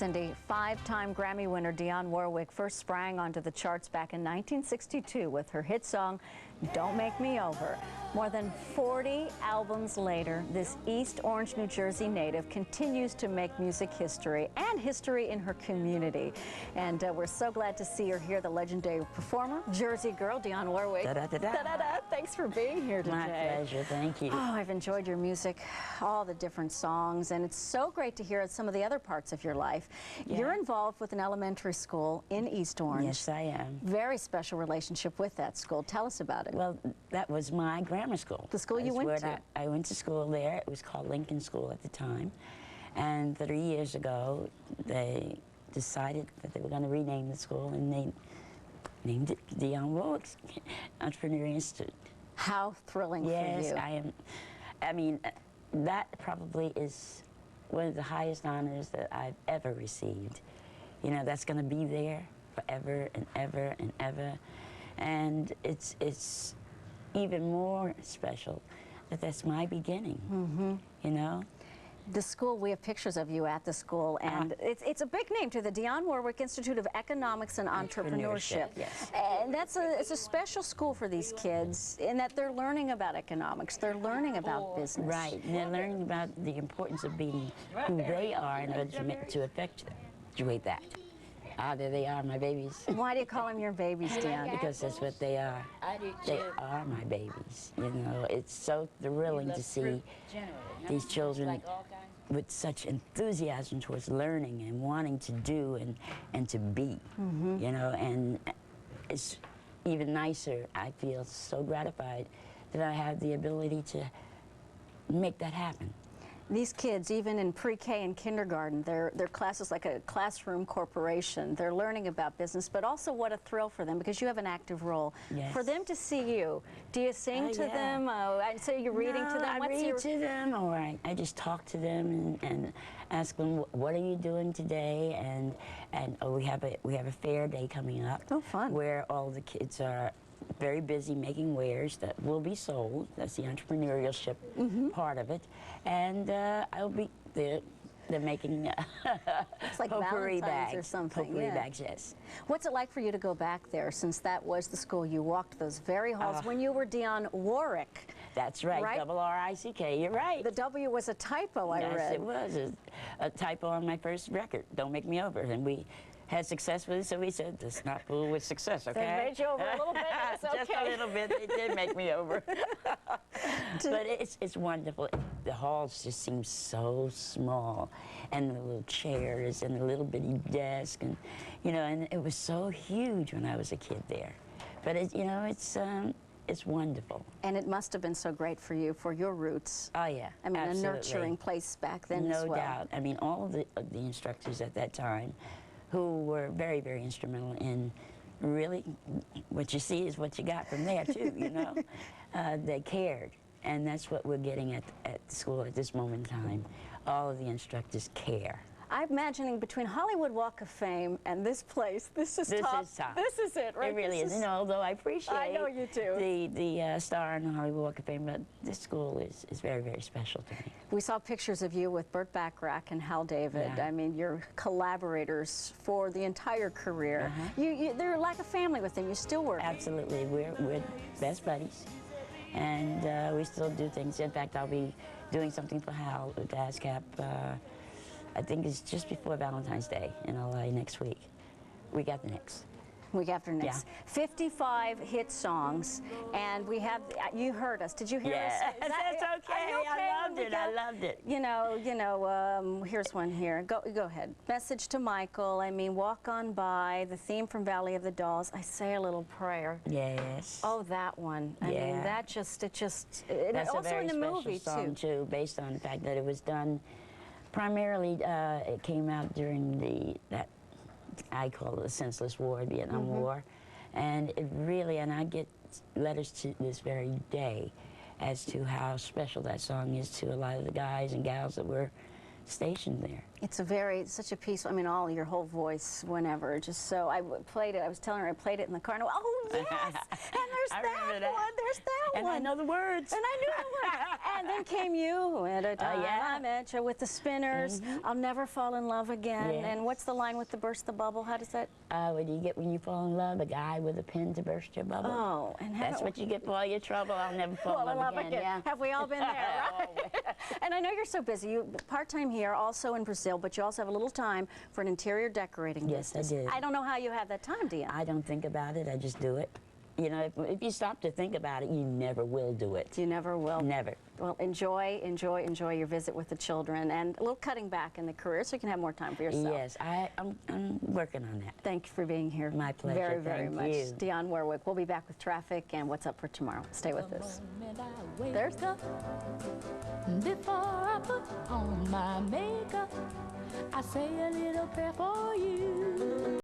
Cindy, five-time Grammy winner Dionne Warwick first sprang onto the charts back in 1962 with her hit song, Don't Make Me Over. More than 40 albums later, this East Orange, New Jersey native continues to make music history and history in her community. And we're so glad to see her here, the legendary performer, Jersey girl, Dionne Warwick. Da-da-da-da. Thanks for being here today. My pleasure, thank you. Oh, I've enjoyed your music, all the different songs, and it's so great to hear some of the other parts of your life. Yeah. You're involved with an elementary school in East Orange. Yes, I am. Very special relationship with that school. Tell us about it. Well, that was my grammar school. The school you went to? I went to school there. It was called Lincoln School at the time. And 3 years ago, they decided that they were going to rename the school, and they named it Dionne Warwick Entrepreneurial Institute. How thrilling for you. Yes, I am. I mean, that probably is one of the highest honors that I've ever received. You know, that's going to be there forever and ever and ever. And it's even more special that that's my beginning, you know? The school, we have pictures of you at the school, and it's a big name too, the Dionne Warwick Institute of Economics and Entrepreneurship. Yes. And it's a special school for these kids in that they're learning about economics, they're learning about business. Right, and they're learning about the importance of being who they are in order to effectuate that. Ah, there they are, my babies. Why do you call them your babies, Dionne? Because that's what they are. They are my babies. You know, it's so thrilling to see these children with such enthusiasm towards learning and wanting to do and to be, you know, and it's even nicer. I feel so gratified that I have the ability to make that happen. These kids, even in pre-K and kindergarten, their class is like a classroom corporation. They're learning about business, but also what a thrill for them, because you have an active role. Yes. For them to see you, do you sing to them? So you're reading to them? I read to them, or I just talk to them and ask them, what are you doing today? And we have a fair day coming up. Oh, fun. Where all the kids are very busy making wares that will be sold. That's the entrepreneurship part of it. And I'll be there. They're making it's like potpourri bags or something. Potpourri bags, yes. What's it like for you to go back there, since that was the school you walked those very halls when you were Dionne Warwick? That's right, double R-I-C-K, you're right. The W was a typo, I read. Yes, it was a typo on my first record, Don't Make Me Over, and we had success with it, so we said, that's not full with success, okay? They made you over a little bit, it's okay. Just a little bit, they did make me over. But it's wonderful. The halls just seem so small, and the little chairs and the little bitty desk, and you know, and it was so huge when I was a kid there. But you know, it's wonderful. And it must have been so great for you, for your roots. Oh yeah, I mean, absolutely. A nurturing place back then as well. No doubt. I mean, all of the instructors at that time, who were very, very instrumental in really, what you see is what you got from there too, you know. They cared, and that's what we're getting at school at this moment in time. All of the instructors care. I'm imagining between Hollywood Walk of Fame and this place, this is top. This is it, right? It really is. You know, although I appreciate I know you do. the star in the Hollywood Walk of Fame, but this school is very, very special to me. We saw pictures of you with Burt Bacharach and Hal David. Yeah. I mean, you're collaborators for the entire career. They're like a family with them. You still work. Absolutely. We're best buddies, and we still do things. In fact, I'll be doing something for Hal with ASCAP. I think it's just before Valentine's Day in LA next week. Week after next. Week after next. Yeah. 55 hit songs, and we have, you heard us. Did you hear us? Yes, that's okay. I loved it. I loved it. You know, here's one here. Go ahead. Message to Michael. I mean, Walk On By, the theme from Valley of the Dolls. I Say a Little Prayer. Yes. Oh, that one. I mean, that's also a very in the special movie song too, based on the fact that it was done primarily. It came out during that I call it the senseless war, Vietnam War, and it really, and I get letters to this very day as to how special that song is to a lot of the guys and gals that were stationed there. It's such a peaceful, I mean, your whole voice whenever, just so, I played it, I was telling her I played it in the car, and oh yes, and there's that one, there's that one. And I know the words. And I knew the words. And then came you, at a time yeah. I met you, with the Spinners, I'll Never Fall in Love Again. Yes. And what's the line with the Burst the Bubble? How does that? What do you get when you fall in love? A guy with a pin to burst your bubble. Oh, and That's what you get for all your trouble. I'll never fall in love again. Yeah. Have we all been there, right? And I know you're so busy. You part-time here, also in Brazil, but you also have a little time for an interior decorating Yes, business. I do. I don't know how you have that time, Dionne. I don't think about it. I just do it. You know, if you stop to think about it, you never will do it. You never will. Never. Well, enjoy your visit with the children, and a little cutting back in the career so you can have more time for yourself. Yes, I'm working on that. Thank you for being here. My pleasure. Very, very Thank much. you. Dionne Warwick. We'll be back with traffic and what's up for tomorrow. Stay with us. There's Before I put on my makeup, I say a little prayer for you.